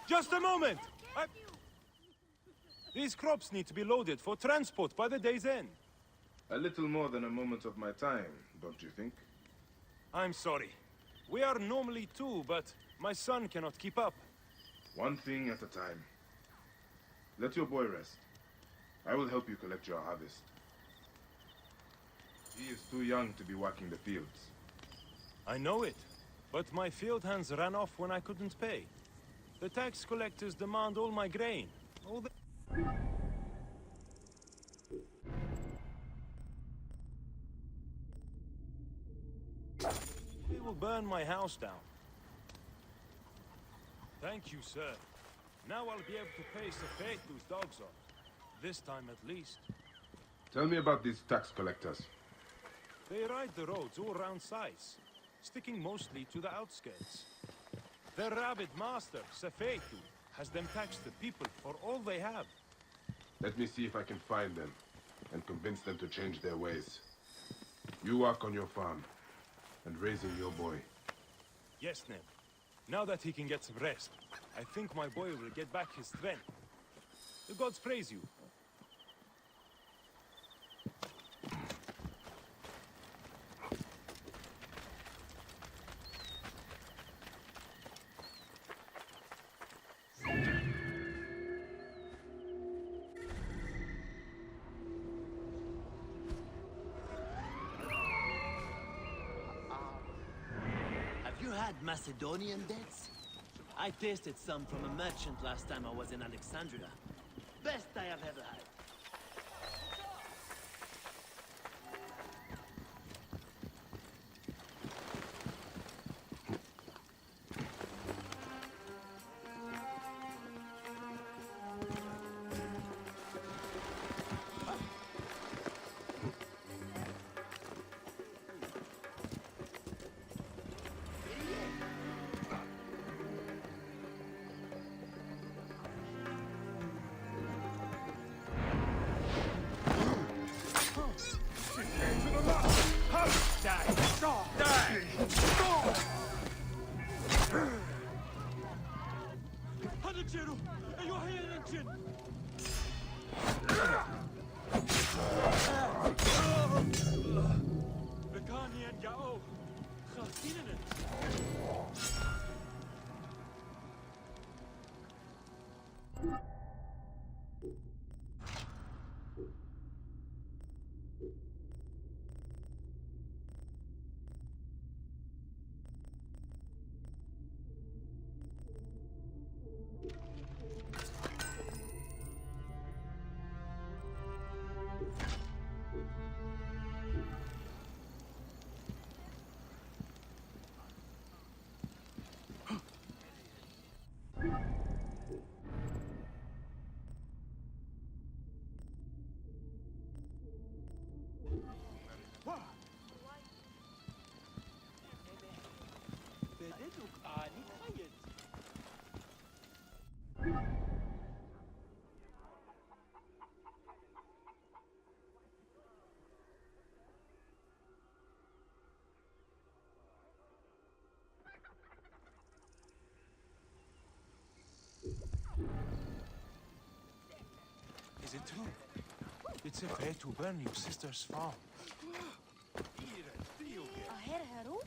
Just a moment! These crops need to be loaded for transport by the day's end. A little more than a moment of my time, don't you think? I'm sorry. We are normally two, but my son cannot keep up. One thing at a time. Let your boy rest. I will help you collect your harvest. He is too young to be working the fields. I know it, but my field hands ran off when I couldn't pay. The tax collectors demand all my grain. All the... They will burn my house down. Thank you, sir. Now I'll be able to pay Sefetu's dogs off. This time at least. Tell me about these tax collectors. They ride the roads all around Sais, sticking mostly to the outskirts. Their rabid master, Sefetu, has them tax the people for all they have. Let me see if I can find them and convince them to change their ways. You work on your farm and raising your boy. Yes, Ned. Now that he can get some rest, I think my boy will get back his strength. The gods praise you. Have you had Macedonian dates? I tasted some from a merchant last time I was in Alexandria. Best I have ever had. too. It's a way to burn your sister's farm. Aher Haru?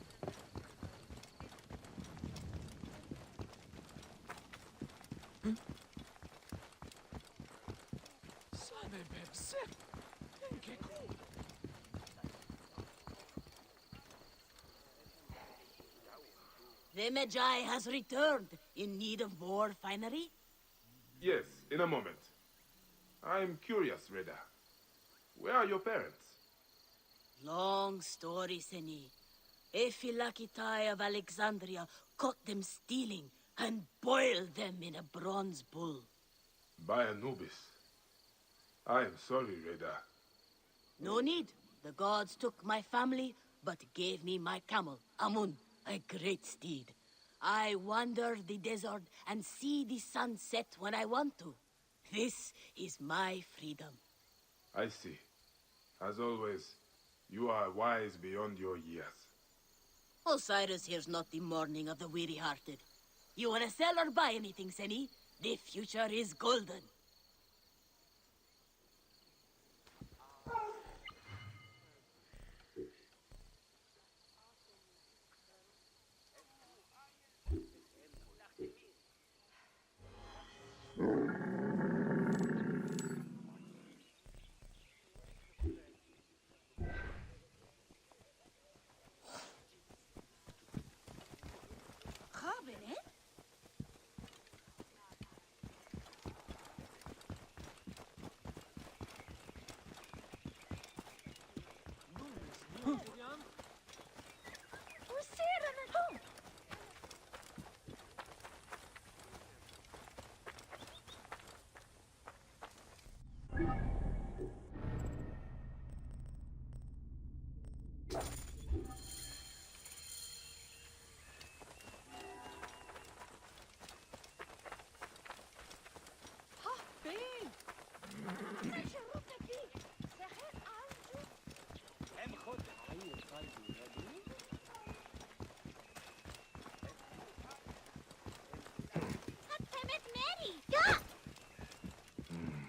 The Magi has returned in need of more finery. Yes, in a moment. I'm curious, Reda. Where are your parents? Long story, Seni. Ephilakitai of Alexandria caught them stealing and boiled them in a bronze bull. By Anubis. I am sorry, Reda. No need. The gods took my family, but gave me my camel, Amun, a great steed. I wander the desert and see the sun set when I want to. This is my freedom. I see. As always, you are wise beyond your years. Osiris here's not the mourning of the weary-hearted. You wanna sell or buy anything, Seni? The future is golden. Cabinet? Sarah at home.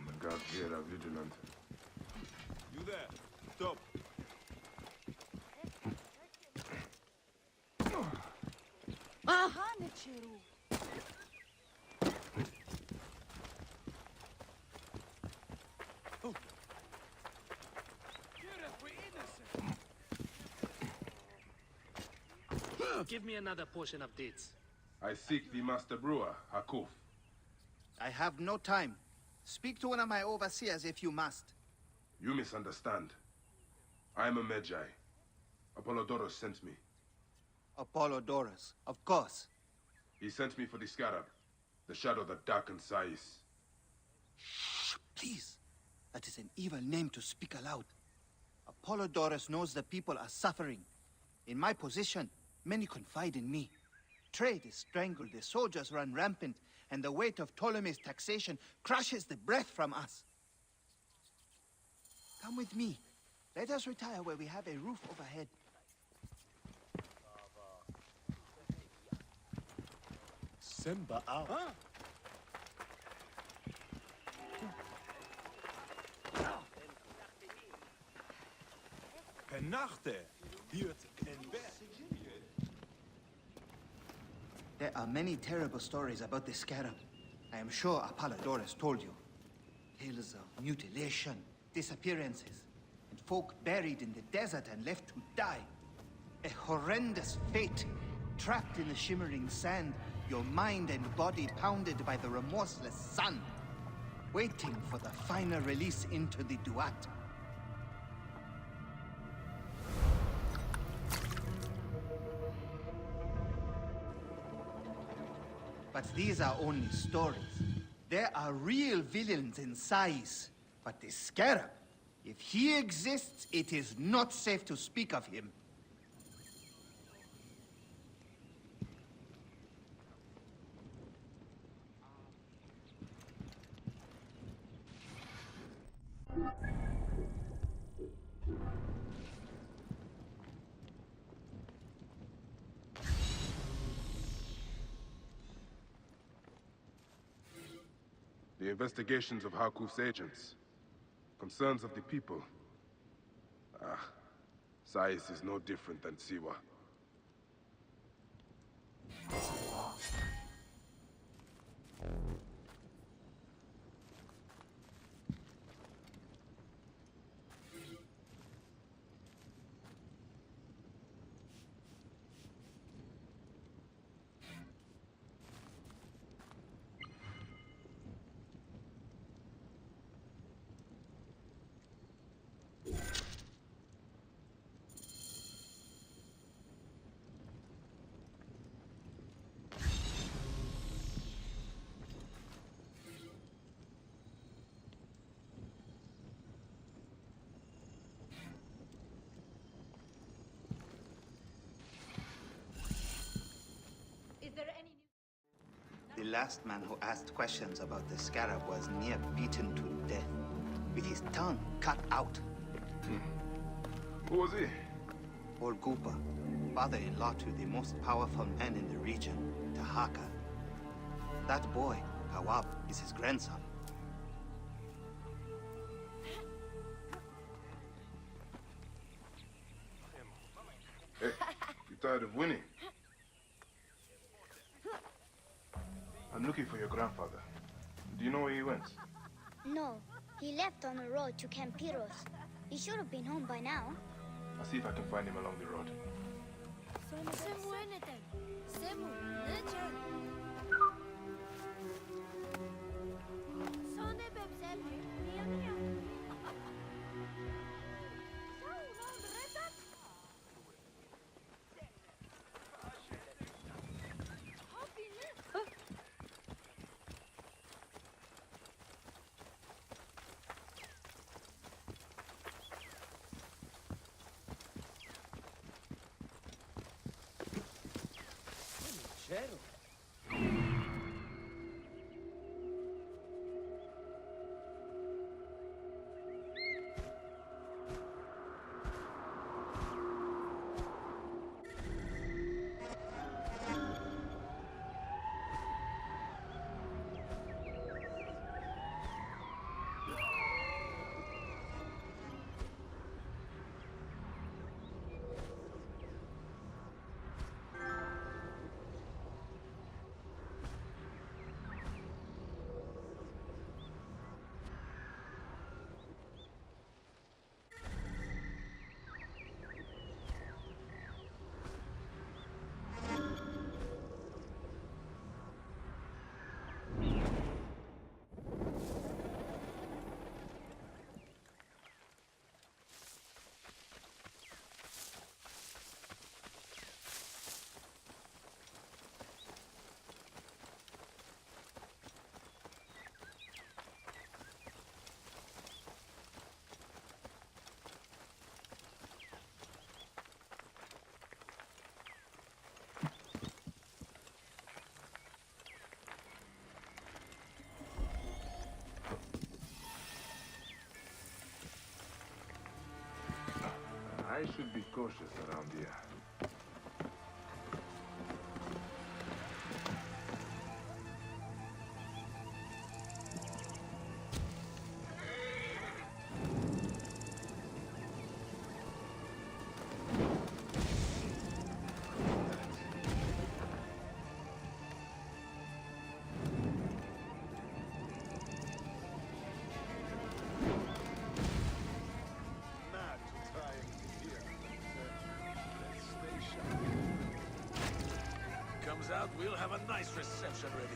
The gods here are vigilant. You there? Stop. Hanichiru. Give me another portion of dates. I seek the master brewer, Hakuf. I have no time. Speak to one of my overseers if you must. You misunderstand. I am a Magi. Apollodorus sent me. Apollodorus, of course. He sent me for the scarab, the shadow that darkens Sais. Shh, please. That is an evil name to speak aloud. Apollodorus knows the people are suffering. In my position, many confide in me. Trade is strangled, the soldiers run rampant, and the weight of Ptolemy's taxation crushes the breath from us. Come with me. Let us retire where we have a roof overhead. Simba out. Penachte, Hirt en Berg. There are many terrible stories about the scarab. I am sure Apollodorus told you. Tales of mutilation, disappearances, and folk buried in the desert and left to die. A horrendous fate, trapped in the shimmering sand, your mind and body pounded by the remorseless sun, waiting for the final release into the Duat. But these are only stories. There are real villains in Sais. But the Scarab, if he exists, it is not safe to speak of him. The investigations of Hakuf's agents. Concerns of the people. Ah, Sais is no different than Siwa. Is there any The last man who asked questions about the scarab was near beaten to death, with his tongue cut out. Who was he? Orgupa, father-in-law to the most powerful man in the region, Tahaka. That boy, Kawab, is his grandson. Hey, you tired of winning? I'm looking for your grandfather. Do you know where he went? No, he left on the road to Campiros. He should have been home by now. I'll see if I can find him along the road. I should be cautious around here. Out, we'll have a nice reception ready.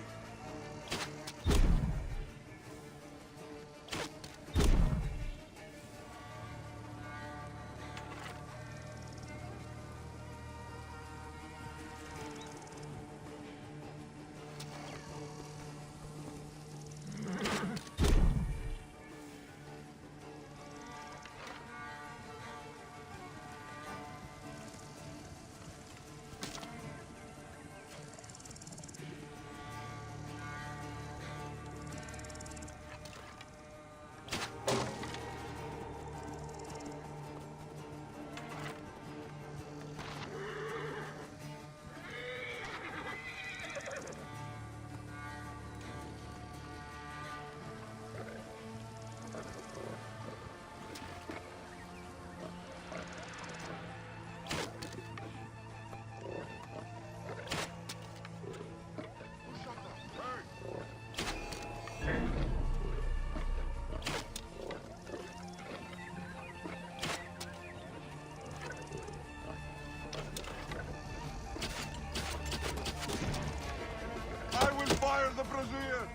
Вожир!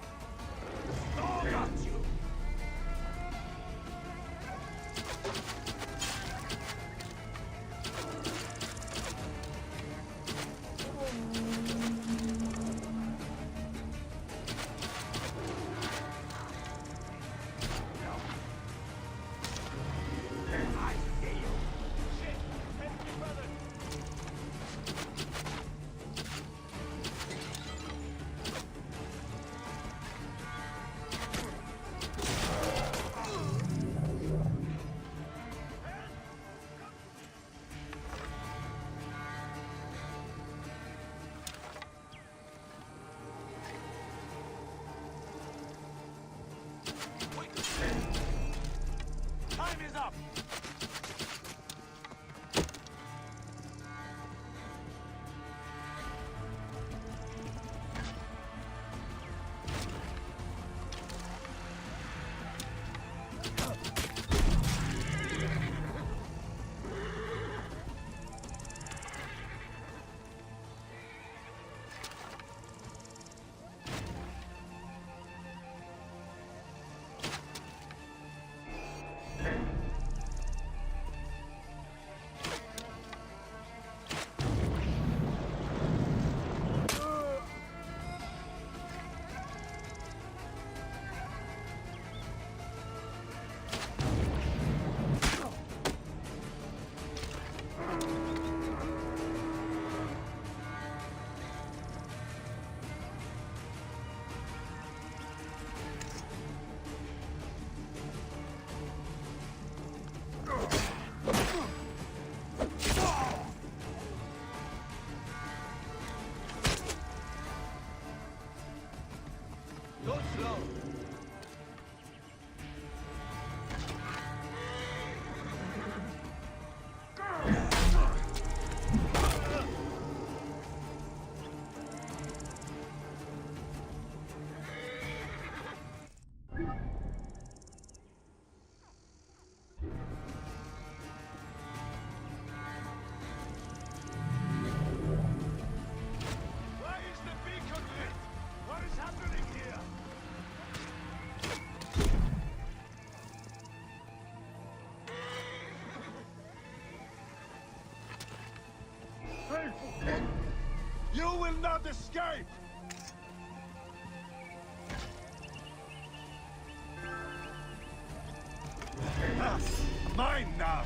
Кто got you? I see you. Shit! Help me, brother! Wait! Time is up! Go slow. Why is the beacon lit? What is happening here? Faithful! You will not escape! Ah, mine now!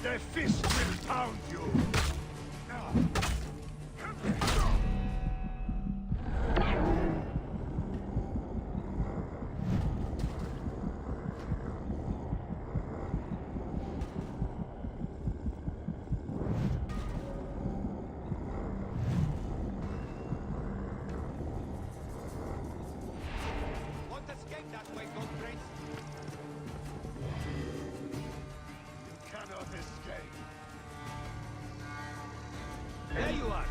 The fist will pound you! Won't escape that way, Gold Prince! You cannot escape! There you are!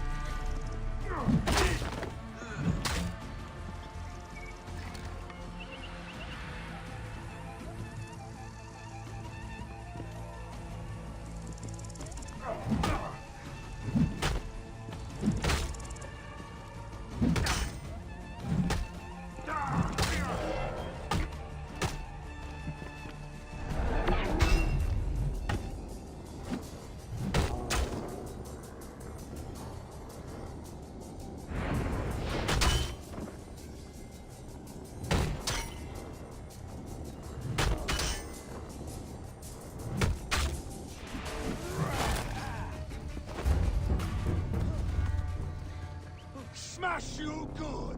Smash you good!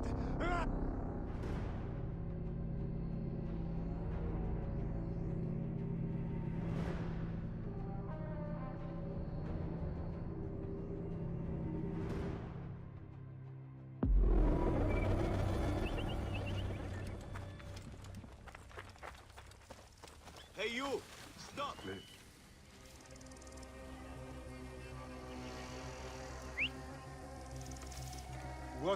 Hey you! Stop!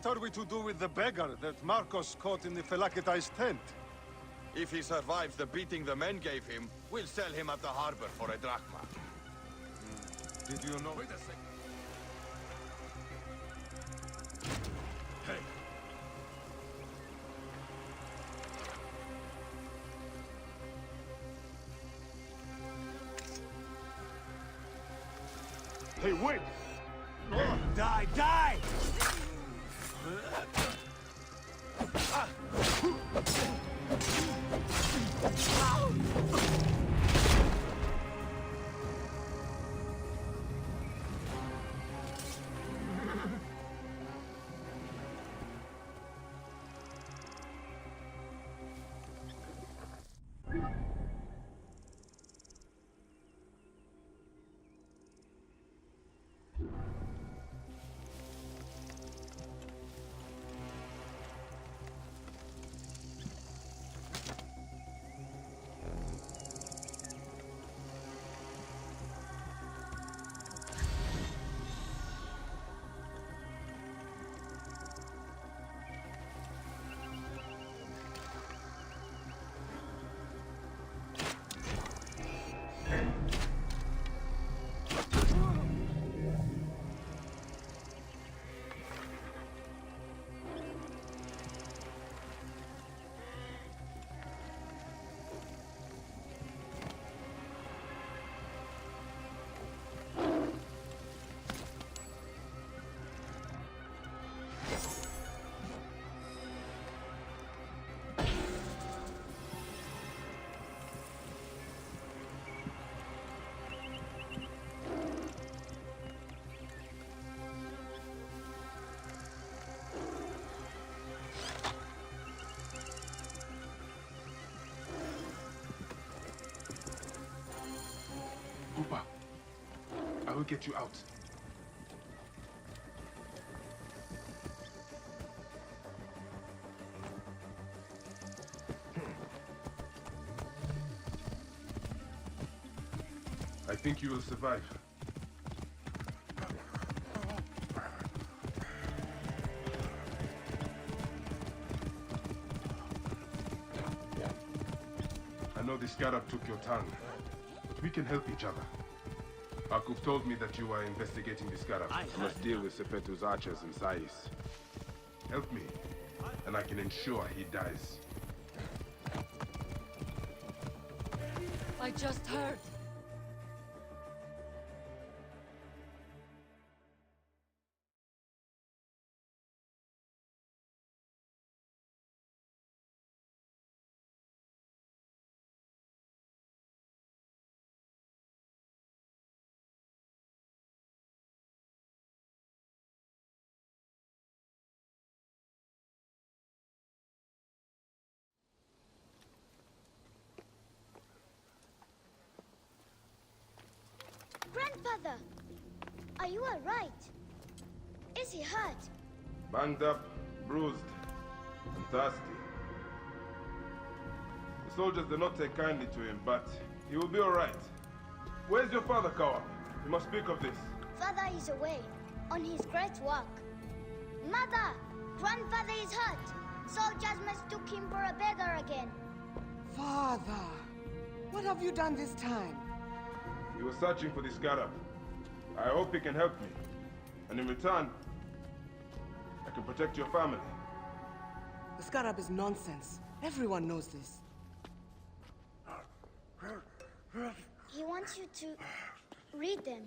What are we to do with the beggar that Marcos caught in the Felakitai's tent? If he survives the beating the men gave him, we'll sell him at the harbor for a drachma. Did you know? Wait a second. Hey. Hey, wait! Die, die! Pupa, I will get you out. I think you will survive. I know the scarab took your tongue, but we can help each other. Akuf told me that you are investigating the scarab. I must deal with Sepetu's archers in Sais. Help me, and I can ensure he dies. I just heard. Grandfather, are you all right? Is he hurt? Banged up, bruised, and thirsty. The soldiers did not take kindly to him, but he will be all right. Where's your father, Kawa? You must speak of this. Father is away, on his great work. Mother, grandfather is hurt. Soldiers mistook him for a beggar again. Father, what have you done this time? He was searching for the scarab. I hope he can help me. And in return, I can protect your family. The scarab is nonsense. Everyone knows this. He wants you to read them.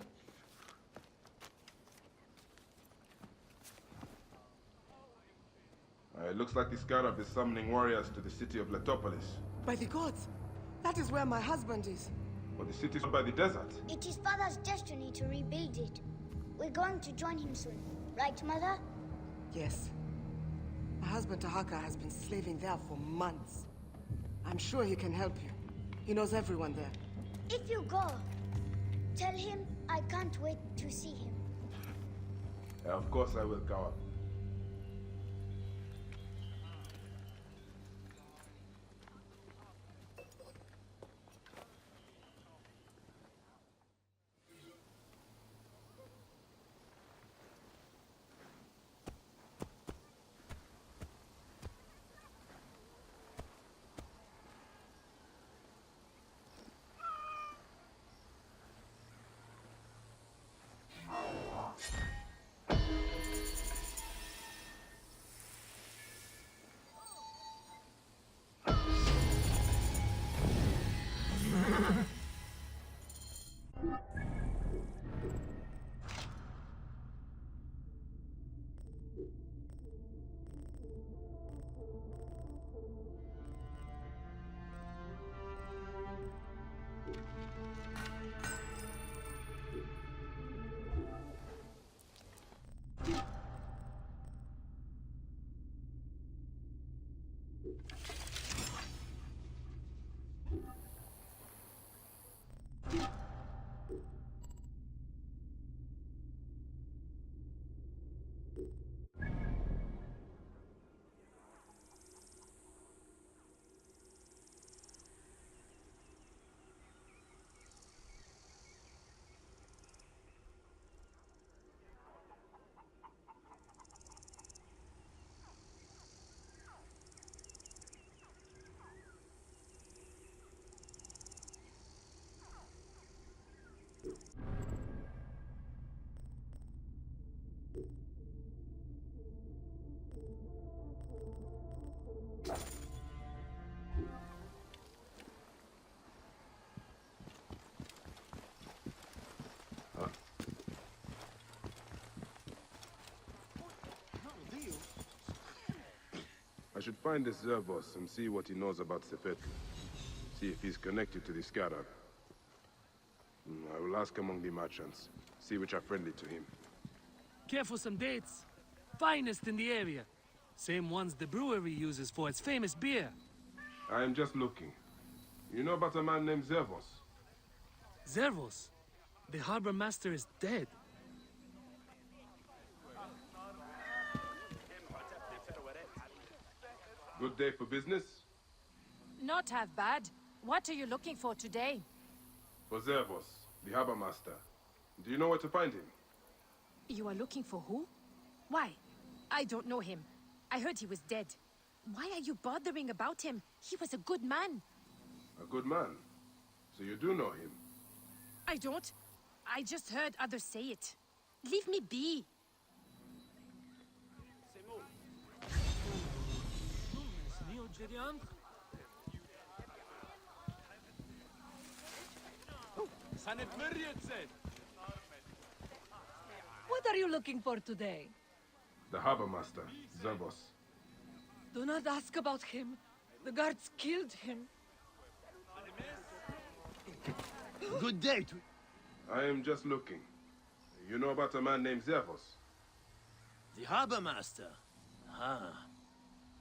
It looks like the scarab is summoning warriors to the city of Letopolis. By the gods, that is where my husband is. But the city is by the desert. It is Father's destiny to rebuild it. We're going to join him soon. Right, Mother? Yes. My husband Tahaka has been slaving there for months. I'm sure he can help you. He knows everyone there. If you go, tell him I can't wait to see him. Of course I will, Kawa. should find this Zervos and see what he knows about Sefetlu. See if he's connected to the Scarab. I will ask among the merchants, see which are friendly to him. Care for some dates. Finest in the area. Same ones the brewery uses for its famous beer. I am just looking. You know about a man named Zervos? Zervos? The harbor master is dead. Good day for business? Not half bad. What are you looking for today? For Zervos, the harbor master. Do you know where to find him? You are looking for who? Why? I don't know him. I heard he was dead. Why are you bothering about him? He was a good man. A good man? So you do know him? I don't. I just heard others say it. Leave me be. What are you looking for today? The harbor master, Zervos. Do not ask about him. The guards killed him. Good day to... I am just looking. You know about a man named Zervos? The harbor master? Ah.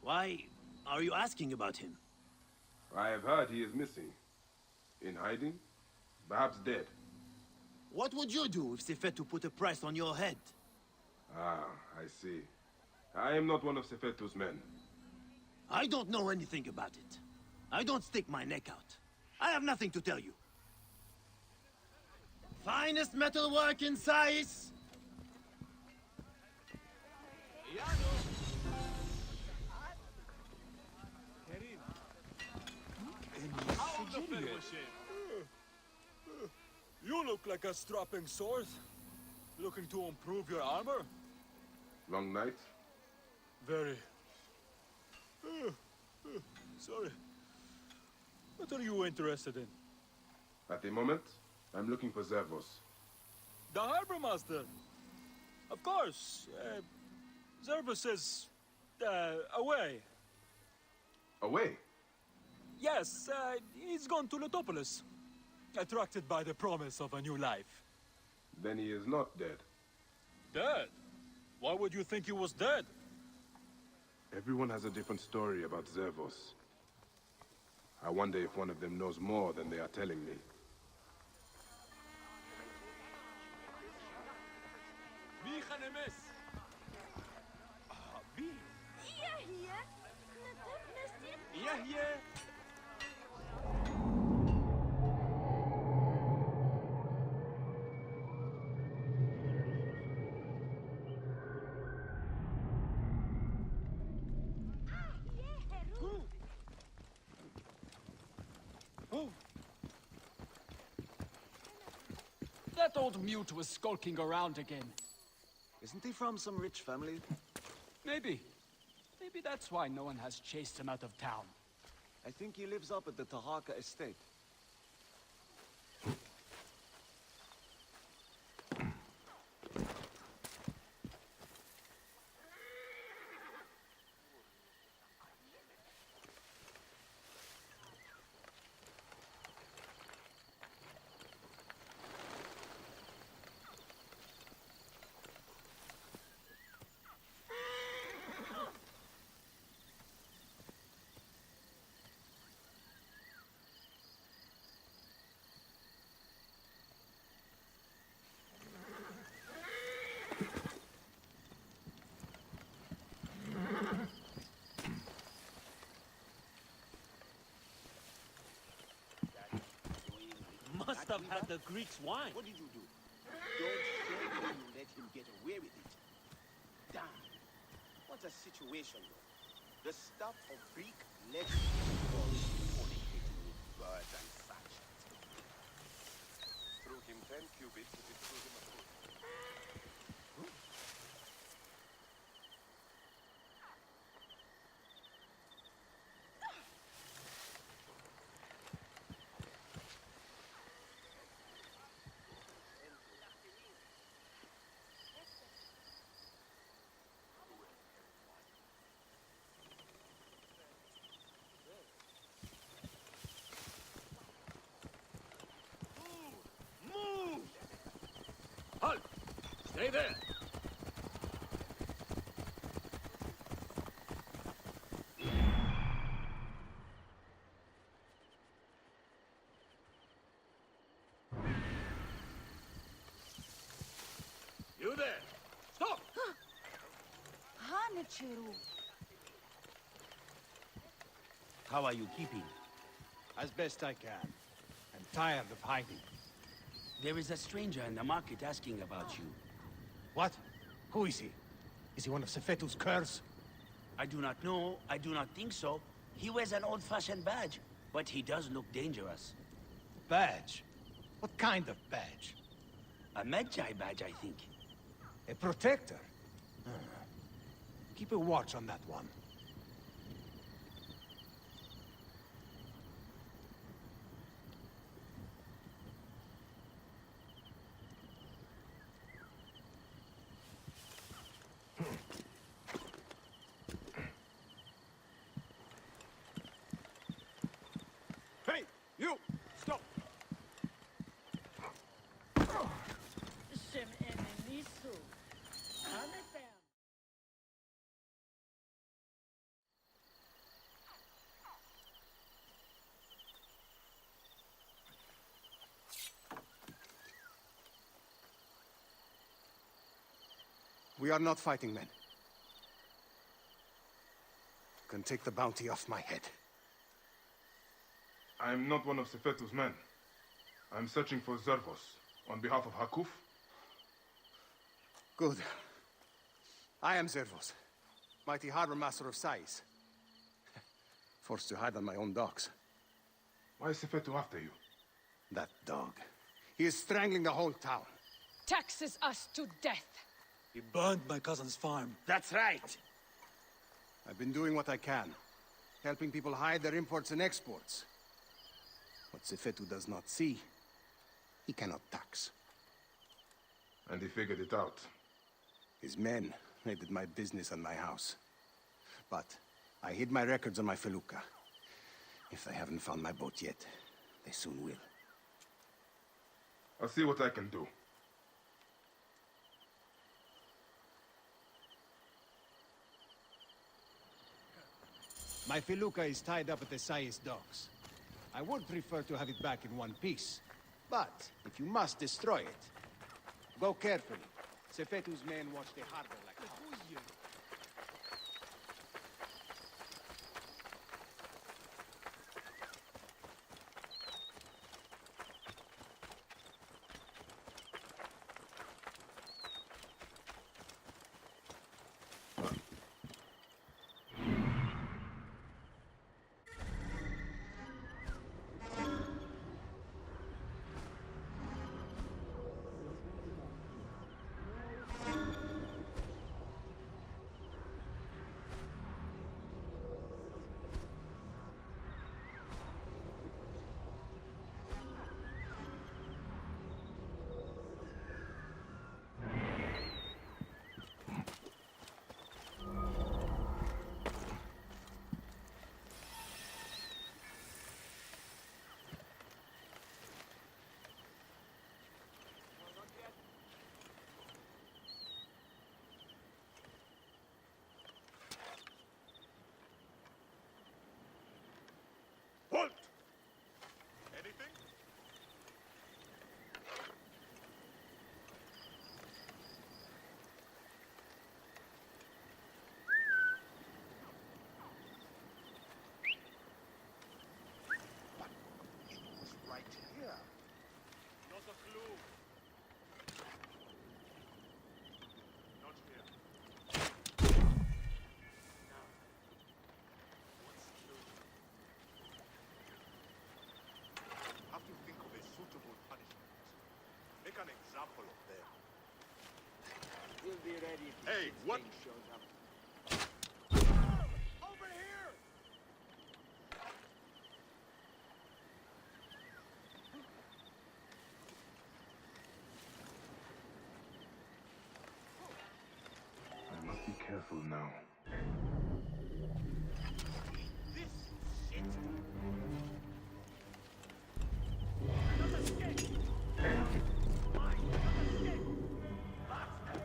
Why are you asking about him? I have heard he is missing. In hiding? Perhaps dead. What would you do if Sefetu put a price on your head? Ah, I see. I am not one of Sefetu's men. I don't know anything about it. I don't stick my neck out. I have nothing to tell you. Finest metalwork in Sais! You look like a strapping sword. Looking to improve your armor? Long night? Very. Sorry. What are you interested in? At the moment, I'm looking for Zervos. The harbor master. Of course. Zervos is... away. Away? Yes, he's gone to Lotopolis. Attracted by the promise of a new life. Then he is not dead. Dead? Why would you think he was dead? Everyone has a different story about Zervos. I wonder if one of them knows more than they are telling me. That old mute was skulking around again. Isn't he from some rich family? Maybe. Maybe that's why no one has chased him out of town. I think he lives up at the Tahaka estate. Must have had the Greeks' wine. What did you do? Don't show me you let him get away with it. Damn. What a situation, though. The stuff of Greek legend was fornicating with birds and such. Threw him 10 cubits if it threw him a foot. Stay there. You there! Stop! Hanacheru. How are you keeping? As best I can. I'm tired of hiding. There is a stranger in the market asking about you. What? Who is he? Is he one of Sefetu's curs? I do not know. I do not think so. He wears an old-fashioned badge, but he does look dangerous. Badge? What kind of badge? A Medjay badge, I think. A protector? Keep a watch on that one. Hey, you! Stop! Shem Emenisu. Hanefam. We are not fighting men. You can take the bounty off my head. I am not one of Sefetu's men. I'm searching for Zervos, on behalf of Hakuf. Good. I am Zervos, mighty harbor master of Sais. Forced to hide on my own docks. Why is Sefetu after you? That dog. He is strangling the whole town. Taxes us to death. He burned my cousin's farm. That's right. I've been doing what I can, helping people hide their imports and exports. What Sefetu does not see, he cannot tax. And he figured it out. His men raided my business and my house. But I hid my records on my felucca. If they haven't found my boat yet, they soon will. I'll see what I can do. My felucca is tied up at the Sais docks. I would prefer to have it back in one piece. But if you must destroy it, go carefully. Sefetu's men watch the harbor like hawks. Halt! Anything? It was right here. Not a clue. Not here. Have to think of a suitable punishment. Make an example of them. We'll be ready if Hey, the what? thing shows up. Over here! I must be careful now. This shit! Not escape! Mine, not escape! Bastard!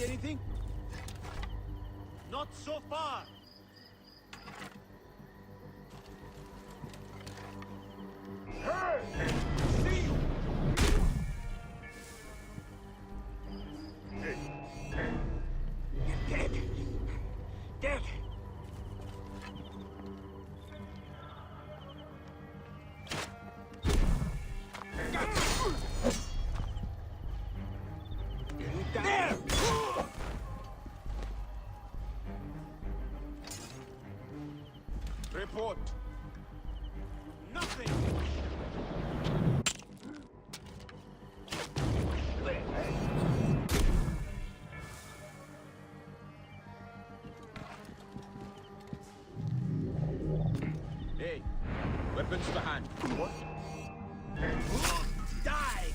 Find anything? Not so far. Hey! See you! Dead. Dead. There! Report. Nothing. Hey, weapons to hand. What? Die!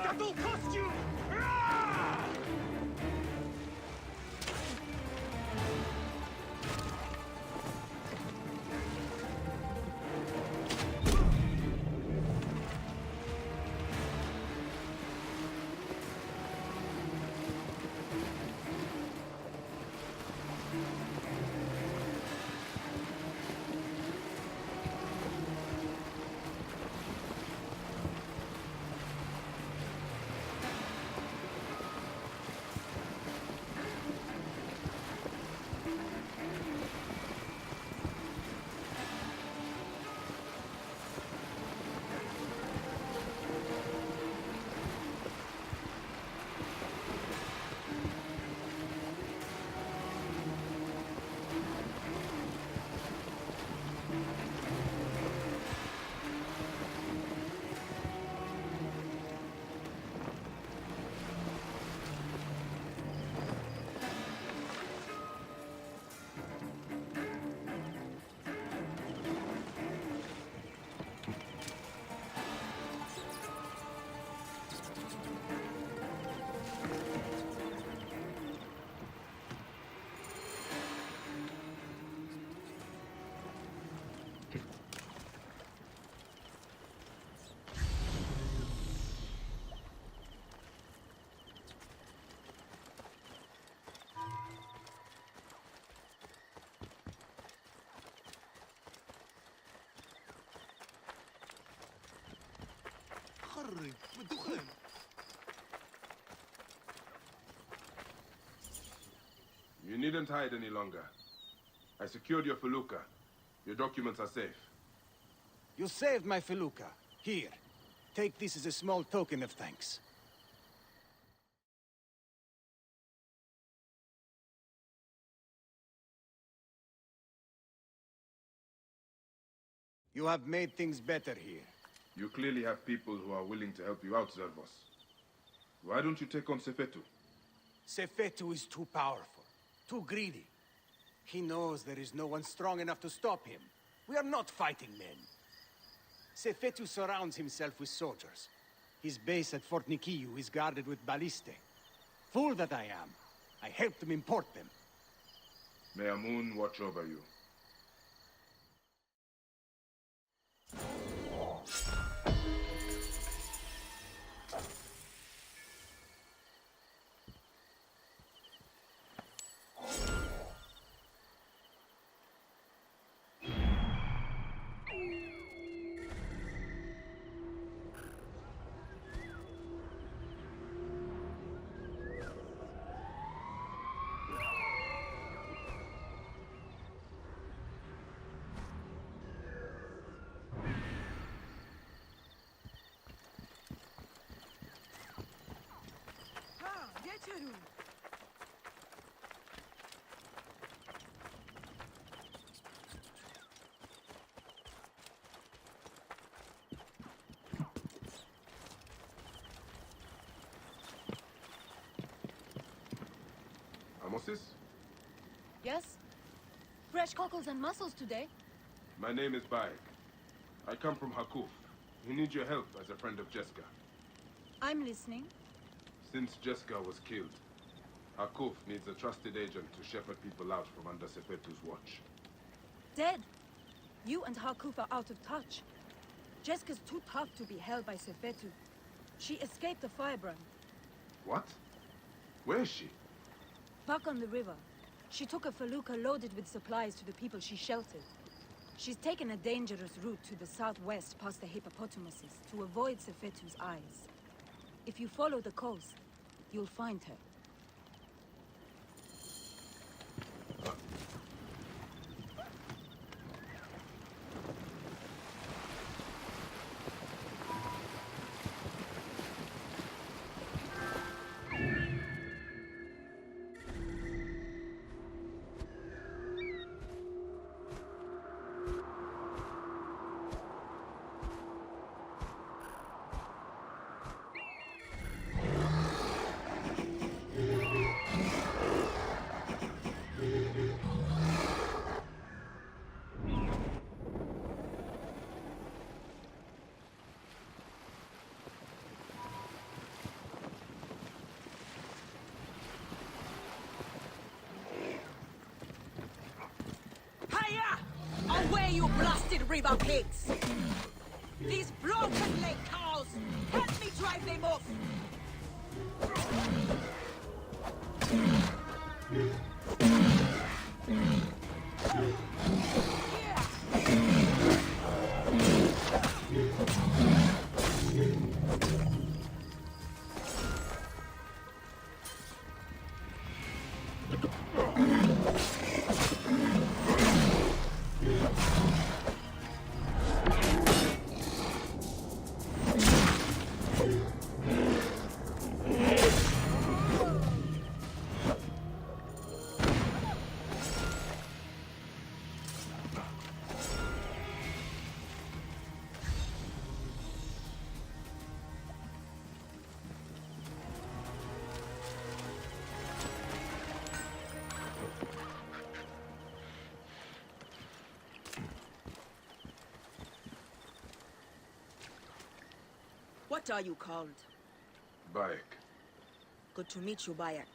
That'll cost you! You needn't hide any longer. I secured your felucca. Your documents are safe. You saved my felucca. Here, take this as a small token of thanks. You have made things better here. You clearly have people who are willing to help you out, Zervos. Why don't you take on Sefetu? Sefetu is too powerful, too greedy. He knows there is no one strong enough to stop him. We are not fighting men. Sefetu surrounds himself with soldiers. His base at Fort Nikiu is guarded with ballistae. Fool that I am. I helped him import them. May Amun watch over you. Amosis? Yes? Fresh cockles and mussels today. My name is Bayek. I come from Hakuf. We need your help as a friend of Jeska. I'm listening. Since Jeska was killed, Hakuf needs a trusted agent to shepherd people out from under Sefetu's watch. Dead. You and Hakuf are out of touch. Jeska's too tough to be held by Sefetu. She escaped the firebrand. What? Where is she? Back on the river. She took a felucca loaded with supplies to the people she sheltered. She's taken a dangerous route to the southwest past the hippopotamuses to avoid Sefetu's eyes. If you follow the coast, you'll find her. Away, you blasted river pigs! These broken-leg cows! Help me drive them off! What are you called? Bayek. Good to meet you, Bayek.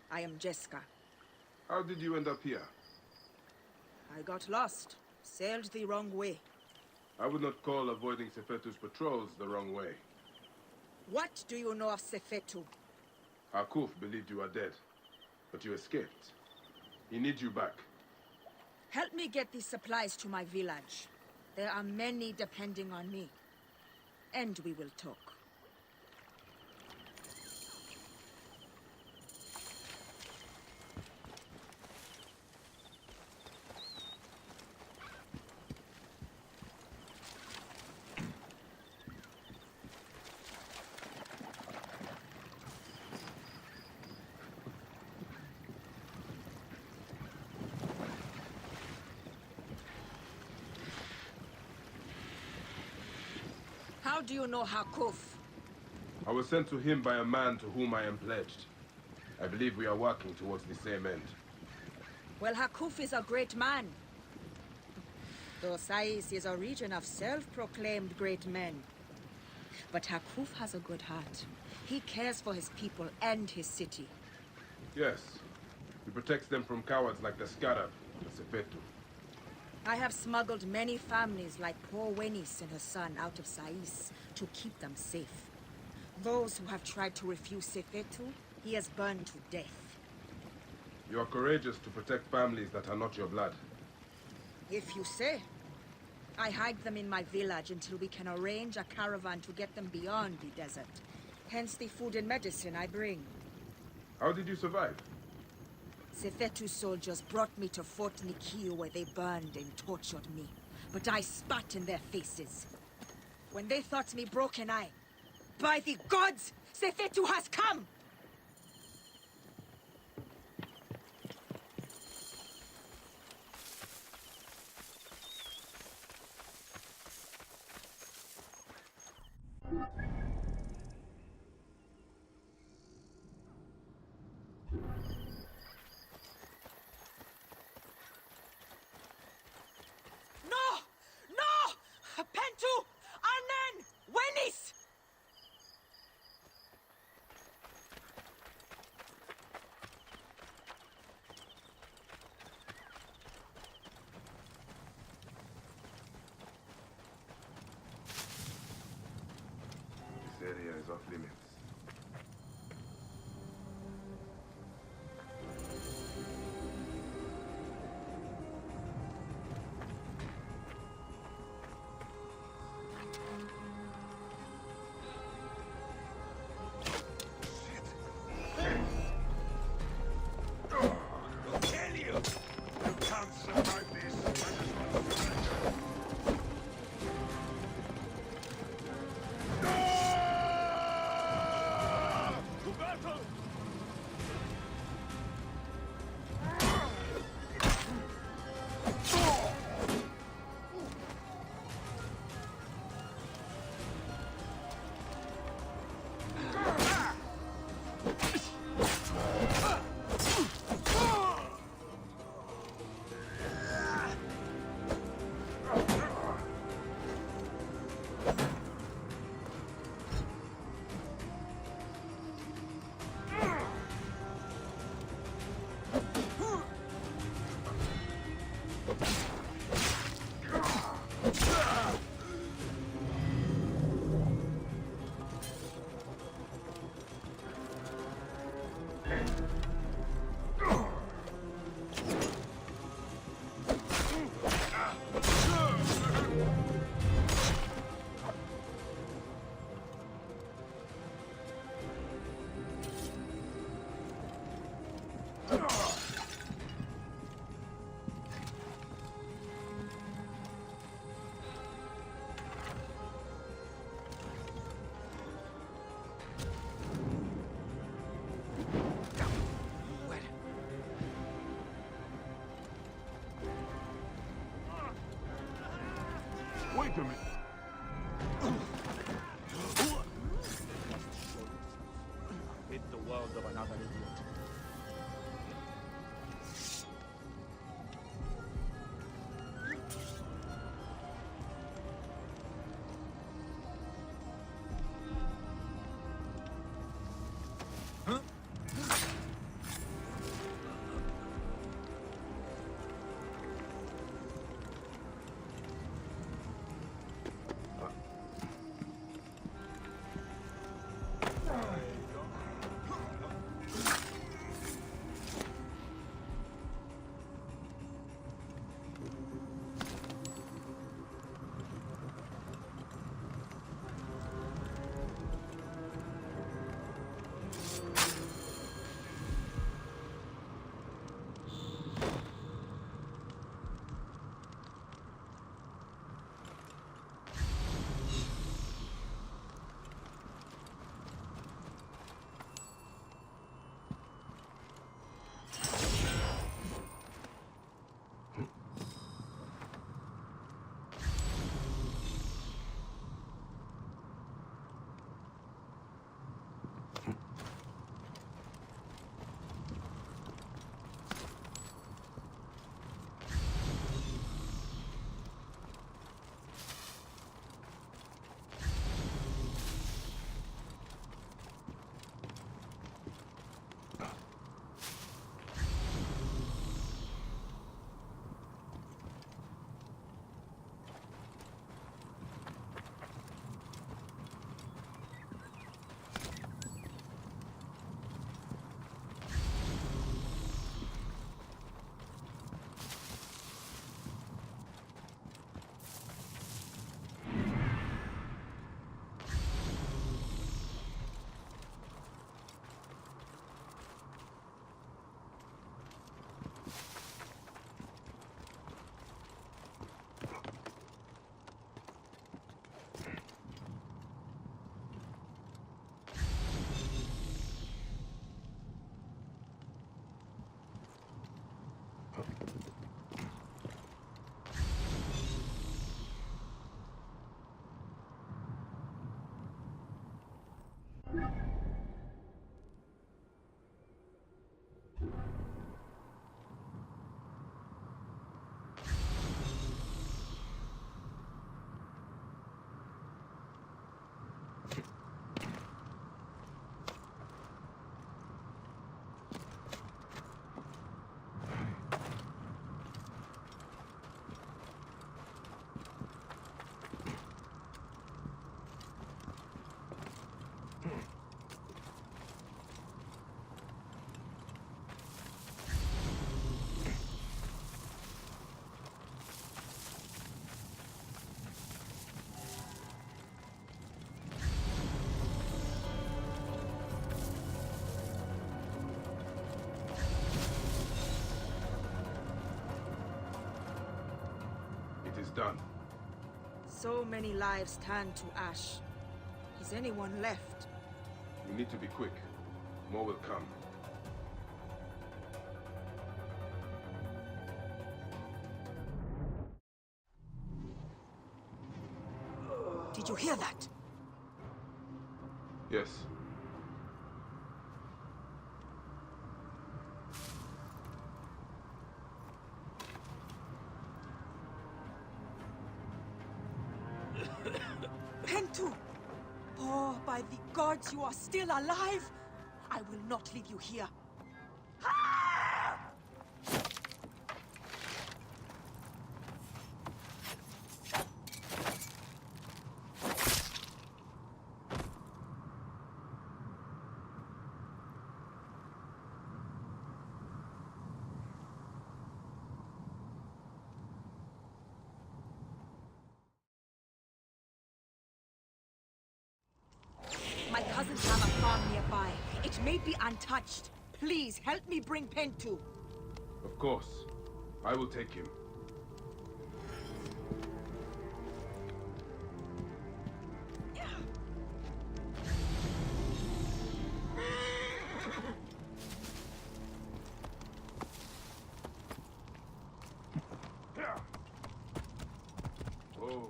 I am Jeska. How did you end up here? I got lost. Sailed the wrong way. I would not call avoiding Sefetu's patrols the wrong way. What do you know of Sefetu? Hakuf believed you are dead, but you escaped. He needs you back. Help me get these supplies to my village. There are many depending on me. And we will talk. How do you know Hakuf? I was sent to him by a man to whom I am pledged. I believe we are working towards the same end. Well, Hakuf is a great man. Though Sais is a region of self-proclaimed great men. But Hakuf has a good heart. He cares for his people and his city. Yes. He protects them from cowards like the Scarab, the Sefetu. I have smuggled many families like poor Wenis and her son out of Sais to keep them safe. Those who have tried to refuse Sefetu, he has burned to death. You are courageous to protect families that are not your blood. If you say. I hide them in my village until we can arrange a caravan to get them beyond the desert. Hence the food and medicine I bring. How did you survive? Sefetu soldiers brought me to Fort Nikiu where they burned and tortured me. But I spat in their faces. When they thought me broken, by the gods, Sefetu has come! This area is off limits. Wait a minute. Rid the world of another idiot. is done. So many lives turned to ash. Is anyone left? We need to be quick. More will come. Did you hear that? Yes. Pentu! Oh, by the gods, you are still alive! I will not leave you here. My cousins have a farm nearby. It may be untouched. Please, help me bring Pentu. Of course. I will take him. Oh.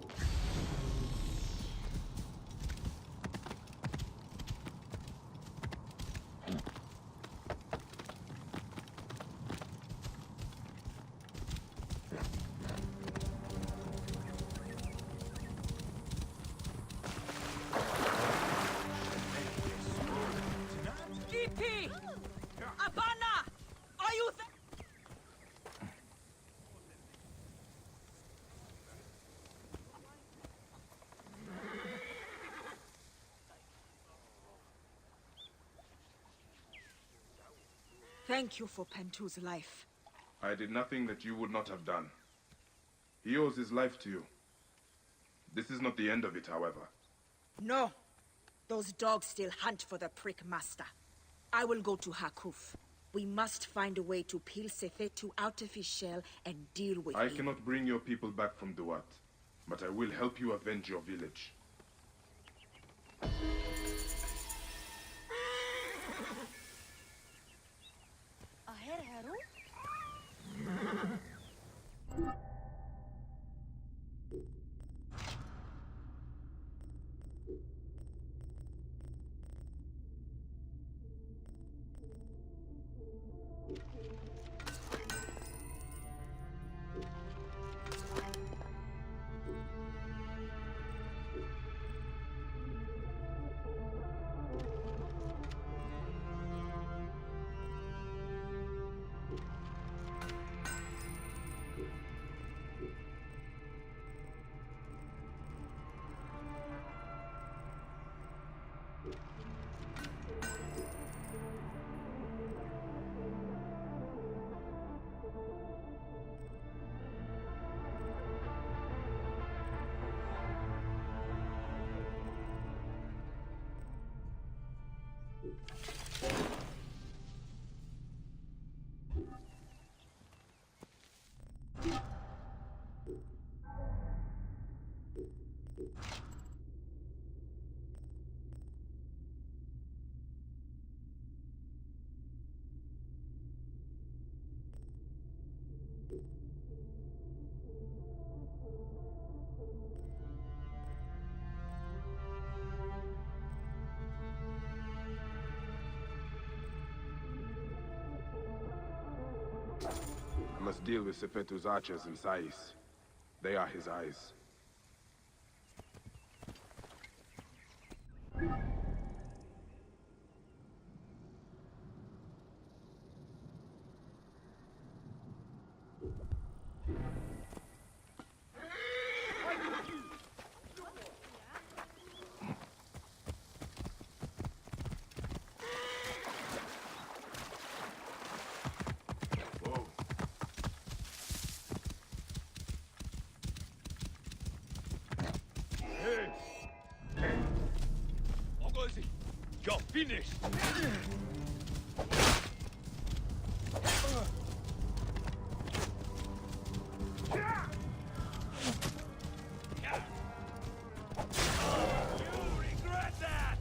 GP! Abana! Are you there? Thank you for Pentu's life. I did nothing that you would not have done. He owes his life to you. This is not the end of it, however. No. Those dogs still hunt for the prick master. I will go to Hakuf. We must find a way to peel Sefetu out of his shell and deal with I him. cannot bring your people back from Duat, but I will help you avenge your village. I must deal with Sefetu's archers in Sais. They are his eyes. You're finished! regret that!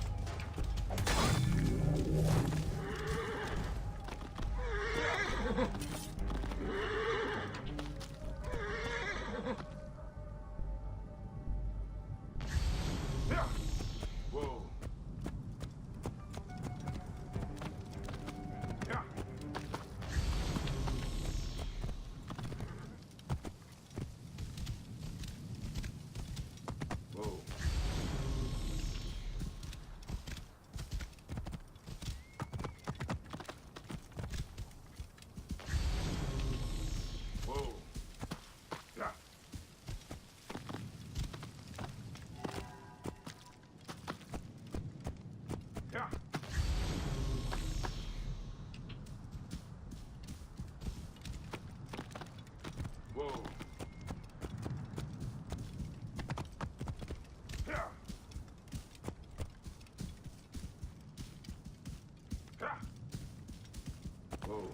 Whoa. Whoa. Whoa. Yeah. Yeah. Whoa. Yeah. Yeah. Whoa.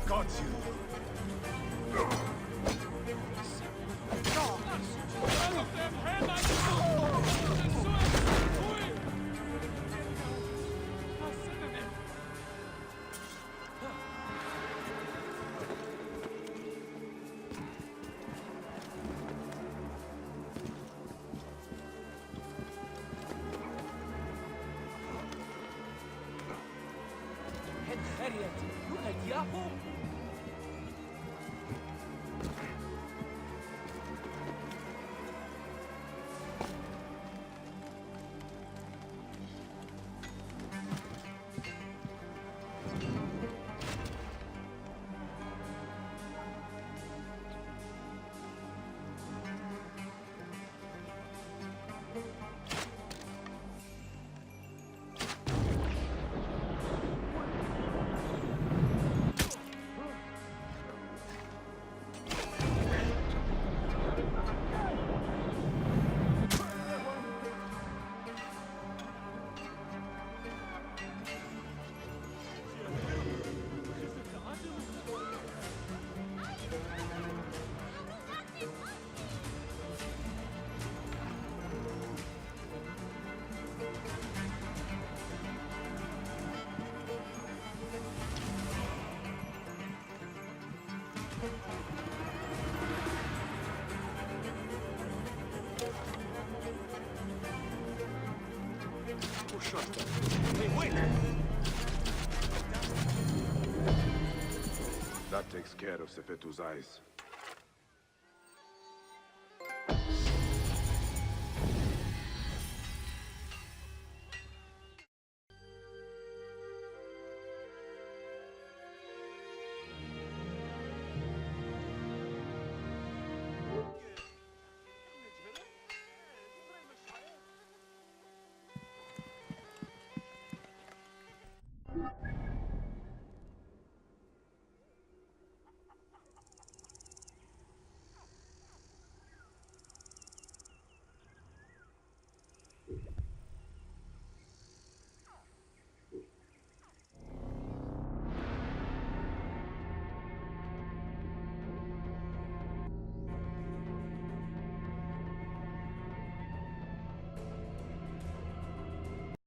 Got you. Head Harriet, look at Yahoo! Hey, wait! That takes care of Sefetu's eyes.